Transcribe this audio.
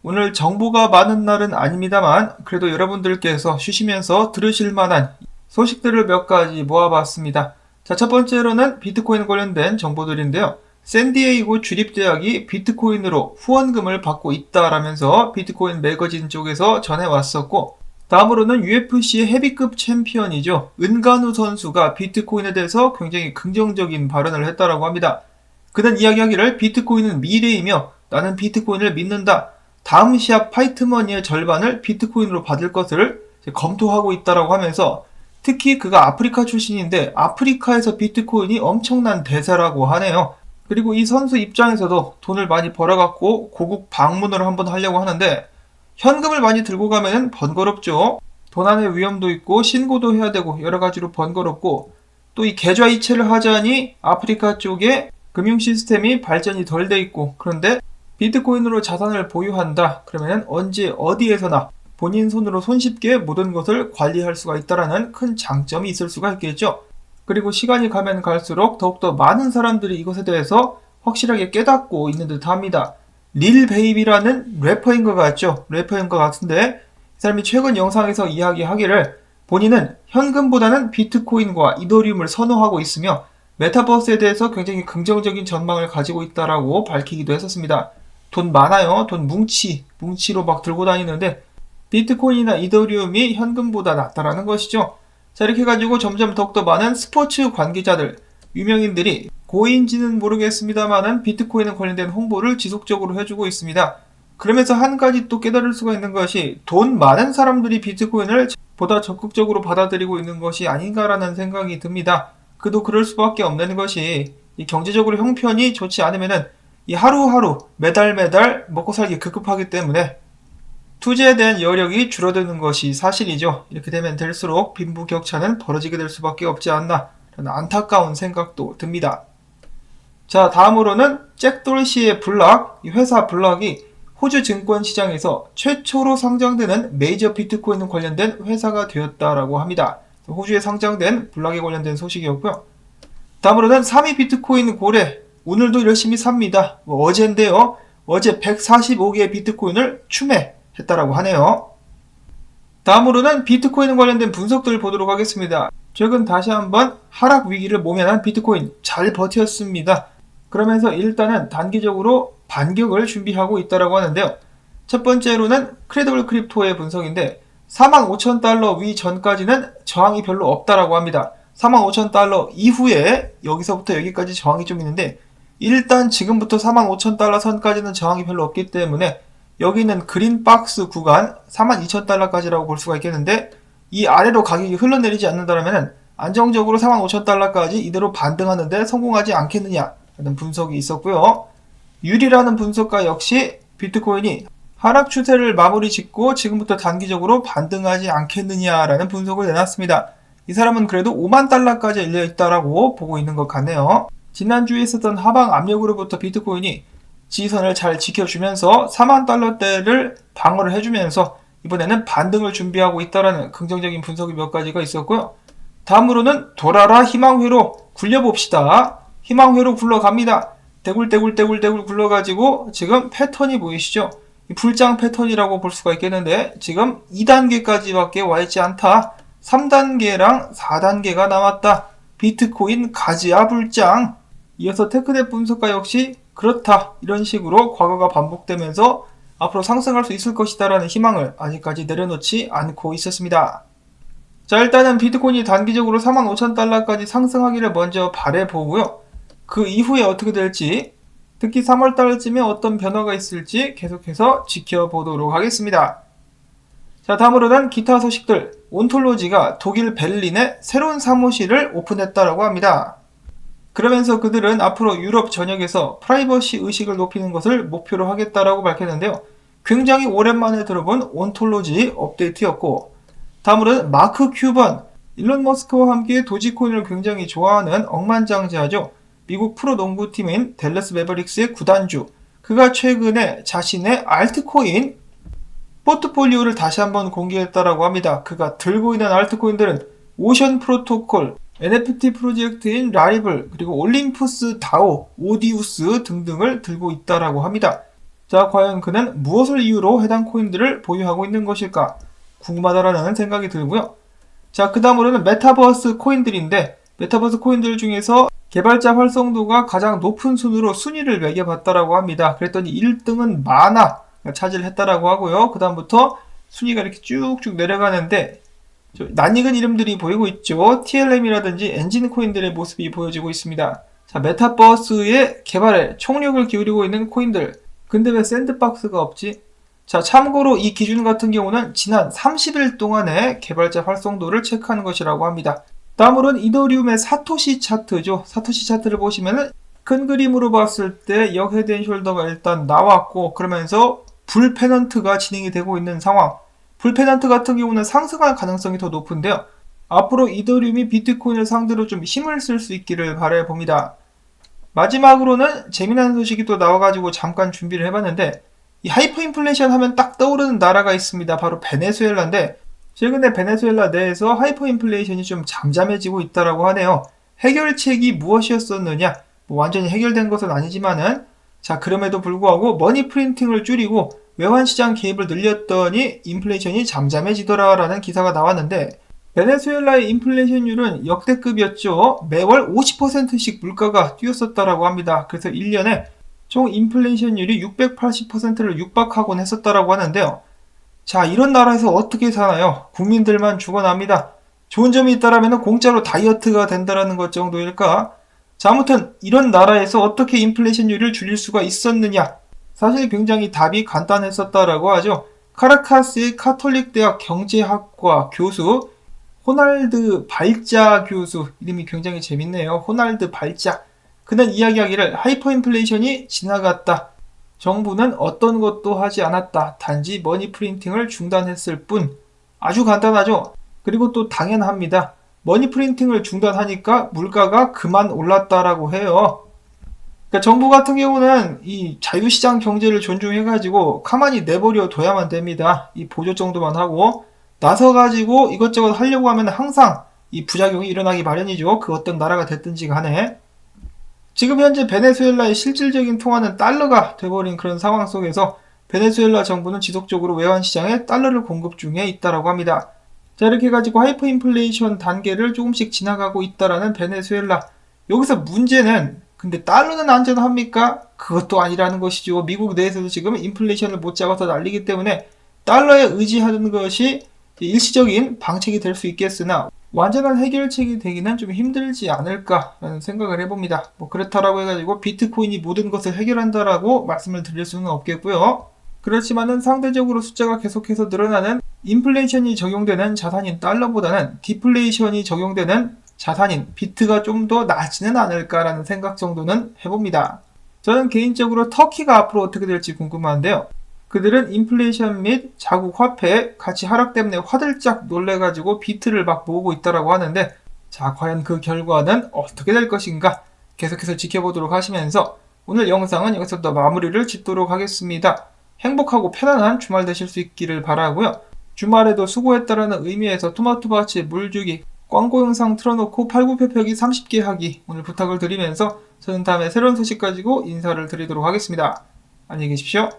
오늘 정보가 많은 날은 아닙니다만 그래도 여러분들께서 쉬시면서 들으실 만한 소식들을 몇 가지 모아봤습니다. 자, 첫 번째로는 비트코인 관련된 정보들인데요. 샌디에이고 주립대학이 비트코인으로 후원금을 받고 있다라면서 비트코인 매거진 쪽에서 전해왔었고, 다음으로는 UFC 헤비급 챔피언이죠. 은간우 선수가 비트코인에 대해서 굉장히 긍정적인 발언을 했다라고 합니다. 그는 이야기하기를 비트코인은 미래이며 나는 비트코인을 믿는다. 다음 시합 파이트머니의 절반을 비트코인으로 받을 것을 검토하고 있다라고 하면서 특히 그가 아프리카 출신인데 아프리카에서 비트코인이 엄청난 대세라고 하네요. 그리고 이 선수 입장에서도 돈을 많이 벌어갖고 고국 방문을 한번 하려고 하는데 현금을 많이 들고 가면 번거롭죠. 도난의 위험도 있고 신고도 해야 되고 여러 가지로 번거롭고 또 이 계좌 이체를 하자니 아프리카 쪽에 금융 시스템이 발전이 덜 돼 있고 그런데 비트코인으로 자산을 보유한다. 그러면 언제 어디에서나 본인 손으로 손쉽게 모든 것을 관리할 수가 있다는 큰 장점이 있을 수가 있겠죠. 그리고 시간이 가면 갈수록 더욱더 많은 사람들이 이것에 대해서 확실하게 깨닫고 있는 듯 합니다. 릴 베이비라는 래퍼인 것 같죠? 래퍼인 것 같은데 이 사람이 최근 영상에서 이야기하기를 본인은 현금보다는 비트코인과 이더리움을 선호하고 있으며 메타버스에 대해서 굉장히 긍정적인 전망을 가지고 있다라고 밝히기도 했었습니다. 돈 많아요. 돈 뭉치로 막 들고 다니는데 비트코인이나 이더리움이 현금보다 낫다라는 것이죠. 자, 이렇게 해가지고 점점 더욱더 많은 스포츠 관계자들, 유명인들이 고인지는 모르겠습니다만은 비트코인에 관련된 홍보를 지속적으로 해주고 있습니다. 그러면서 한 가지 또 깨달을 수가 있는 것이 돈 많은 사람들이 비트코인을 보다 적극적으로 받아들이고 있는 것이 아닌가라는 생각이 듭니다. 그도 그럴 수밖에 없는 것이 이 경제적으로 형편이 좋지 않으면은 이 하루하루 매달 먹고 살기 급급하기 때문에 투자에 대한 여력이 줄어드는 것이 사실이죠. 이렇게 되면 될수록 빈부격차는 벌어지게 될 수밖에 없지 않나 라는 안타까운 생각도 듭니다. 자, 다음으로는 잭 돌시의 블락, 이 회사 블락이 호주 증권시장에서 최초로 상장되는 메이저 비트코인 관련된 회사가 되었다라고 합니다. 호주에 상장된 블락에 관련된 소식이었고요. 다음으로는 3위 비트코인 고래, 오늘도 열심히 삽니다. 어제인데요. 어제 145개의 비트코인을 추매했다라고 하네요. 다음으로는 비트코인 관련된 분석들을 보도록 하겠습니다. 최근 다시 한번 하락 위기를 모면한 비트코인 잘 버텼습니다. 그러면서 일단은 단기적으로 반격을 준비하고 있다라고 하는데요. 첫 번째로는 크레디블 크립토의 분석인데 45,000달러 위 전까지는 저항이 별로 없다라고 합니다. 45,000달러 이후에 여기서부터 여기까지 저항이 좀 있는데 일단 지금부터 45,000달러 선까지는 저항이 별로 없기 때문에 여기는 그린박스 구간 42,000달러까지라고 볼 수가 있겠는데 이 아래로 가격이 흘러내리지 않는다면 안정적으로 45,000달러까지 이대로 반등하는데 성공하지 않겠느냐라는 분석이 있었고요. 유리라는 분석가 역시 비트코인이 하락 추세를 마무리 짓고 지금부터 단기적으로 반등하지 않겠느냐라는 분석을 내놨습니다. 이 사람은 그래도 5만 달러까지 열려있다라고 보고 있는 것 같네요. 지난주에 있었던 하방 압력으로부터 비트코인이 지지선을 잘 지켜주면서 4만 달러대를 방어를 해주면서 이번에는 반등을 준비하고 있다라는 긍정적인 분석이 몇 가지가 있었고요. 다음으로는 돌아라 희망회로 굴려봅시다. 희망회로 굴러갑니다. 대굴 굴러가지고 지금 패턴이 보이시죠? 불장 패턴이라고 볼 수가 있겠는데 지금 2단계까지밖에 와있지 않다. 3단계랑 4단계가 남았다. 비트코인 가지야 불장. 이어서 테크넷 분석가 역시 그렇다. 이런 식으로 과거가 반복되면서 앞으로 상승할 수 있을 것이다 라는 희망을 아직까지 내려놓지 않고 있었습니다. 자, 일단은 비트코인이 단기적으로 45,000달러까지 상승하기를 먼저 바라보고요. 그 이후에 어떻게 될지 특히 3월달쯤에 어떤 변화가 있을지 계속해서 지켜보도록 하겠습니다. 자, 다음으로는 기타 소식들. 온톨로지가 독일 베를린에 새로운 사무실을 오픈했다라고 합니다. 그러면서 그들은 앞으로 유럽 전역에서 프라이버시 의식을 높이는 것을 목표로 하겠다라고 밝혔는데요. 굉장히 오랜만에 들어본 온톨로지 업데이트였고 다음으로는 마크 큐번, 일론 머스크와 함께 도지코인을 굉장히 좋아하는 억만장자죠. 미국 프로농구팀인 댈러스 매버릭스의 구단주, 그가 최근에 자신의 알트코인 포트폴리오를 다시 한번 공개했다라고 합니다. 그가 들고 있는 알트코인들은 오션 프로토콜, NFT 프로젝트인 라리블, 그리고 올림푸스 다오, 오디우스 등등을 들고 있다라고 합니다. 자, 과연 그는 무엇을 이유로 해당 코인들을 보유하고 있는 것일까? 궁금하다라는 생각이 들고요. 자, 그 다음으로는 메타버스 코인들인데, 메타버스 코인들 중에서 개발자 활성도가 가장 높은 순으로 순위를 매겨봤다라고 합니다. 그랬더니 1등은 마나 차지를 했다라고 하고요. 그 다음부터 순위가 이렇게 쭉쭉 내려가는데, 낯익은 이름들이 보이고 있죠. TLM이라든지 엔진 코인들의 모습이 보여지고 있습니다. 자, 메타버스의 개발에 총력을 기울이고 있는 코인들. 근데 왜 샌드박스가 없지? 자, 참고로 이 기준 같은 경우는 지난 30일 동안의 개발자 활성도를 체크하는 것이라고 합니다. 다음으로는 이더리움의 사토시 차트죠. 사토시 차트를 보시면은 큰 그림으로 봤을 때 역 헤드 앤 숄더가 일단 나왔고, 그러면서 불 페넌트가 진행이 되고 있는 상황. 불 페넌트 같은 경우는 상승할 가능성이 더 높은데요. 앞으로 이더리움이 비트코인을 상대로 좀 힘을 쓸 수 있기를 바라봅니다. 마지막으로는 재미난 소식이 또 나와가지고 잠깐 준비를 해봤는데, 이 하이퍼 인플레이션 하면 딱 떠오르는 나라가 있습니다. 바로 베네수엘라인데, 최근에 베네수엘라 내에서 하이퍼 인플레이션이 좀 잠잠해지고 있다라고 하네요. 해결책이 무엇이었었느냐? 뭐 완전히 해결된 것은 아니지만은, 자, 그럼에도 불구하고 머니 프린팅을 줄이고 외환시장 개입을 늘렸더니 인플레이션이 잠잠해지더라라는 기사가 나왔는데, 베네수엘라의 인플레이션율은 역대급이었죠. 매월 50%씩 물가가 뛰었었다라고 합니다. 그래서 1년에 총 인플레이션율이 680%를 육박하곤 했었다라고 하는데요. 자, 이런 나라에서 어떻게 사나요? 국민들만 죽어납니다. 좋은 점이 있다라면 공짜로 다이어트가 된다라는 것 정도일까? 자, 아무튼 이런 나라에서 어떻게 인플레이션율을 줄일 수가 있었느냐? 사실 굉장히 답이 간단했었다라고 하죠. 카라카스의 카톨릭 대학 경제학과 교수 호날드 발자 교수, 이름이 굉장히 재밌네요. 호날드 발자. 그는 이야기하기를 하이퍼 인플레이션이 지나갔다. 정부는 어떤 것도 하지 않았다. 단지 머니 프린팅을 중단했을 뿐. 아주 간단하죠. 그리고 또 당연합니다. 머니 프린팅을 중단하니까 물가가 그만 올랐다라고 해요. 그러니까 정부 같은 경우는 이 자유시장 경제를 존중해가지고 가만히 내버려 둬야만 됩니다. 이 보조 정도만 하고 나서가지고 이것저것 하려고 하면 항상 이 부작용이 일어나기 마련이죠. 그 어떤 나라가 됐든지 간에. 지금 현재 베네수엘라의 실질적인 통화는 달러가 돼버린 그런 상황 속에서 베네수엘라 정부는 지속적으로 외환시장에 달러를 공급 중에 있다라고 합니다. 자, 이렇게 해가지고 하이퍼 인플레이션 단계를 조금씩 지나가고 있다라는 베네수엘라. 여기서 문제는 근데 달러는 안전합니까? 그것도 아니라는 것이죠. 미국 내에서도 지금 인플레이션을 못 잡아서 난리기 때문에 달러에 의지하는 것이 일시적인 방책이 될 수 있겠으나 완전한 해결책이 되기는 좀 힘들지 않을까라는 생각을 해봅니다. 뭐 그렇다라고 해가지고 비트코인이 모든 것을 해결한다라고 말씀을 드릴 수는 없겠고요. 그렇지만은 상대적으로 숫자가 계속해서 늘어나는 인플레이션이 적용되는 자산인 달러보다는 디플레이션이 적용되는 자산인 비트가 좀 더 낫지는 않을까라는 생각 정도는 해봅니다. 저는 개인적으로 터키가 앞으로 어떻게 될지 궁금한데요. 그들은 인플레이션 및 자국 화폐 가치 하락 때문에 화들짝 놀래가지고 비트를 막 모으고 있다라고 하는데, 자, 과연 그 결과는 어떻게 될 것인가 계속해서 지켜보도록 하시면서 오늘 영상은 여기서부터 마무리를 짓도록 하겠습니다. 행복하고 편안한 주말 되실 수 있기를 바라고요. 주말에도 수고했다라는 의미에서 토마토밭에 물 주기, 광고 영상 틀어놓고 팔굽혀펴기 30개 하기 오늘 부탁을 드리면서 저는 다음에 새로운 소식 가지고 인사를 드리도록 하겠습니다. 안녕히 계십시오.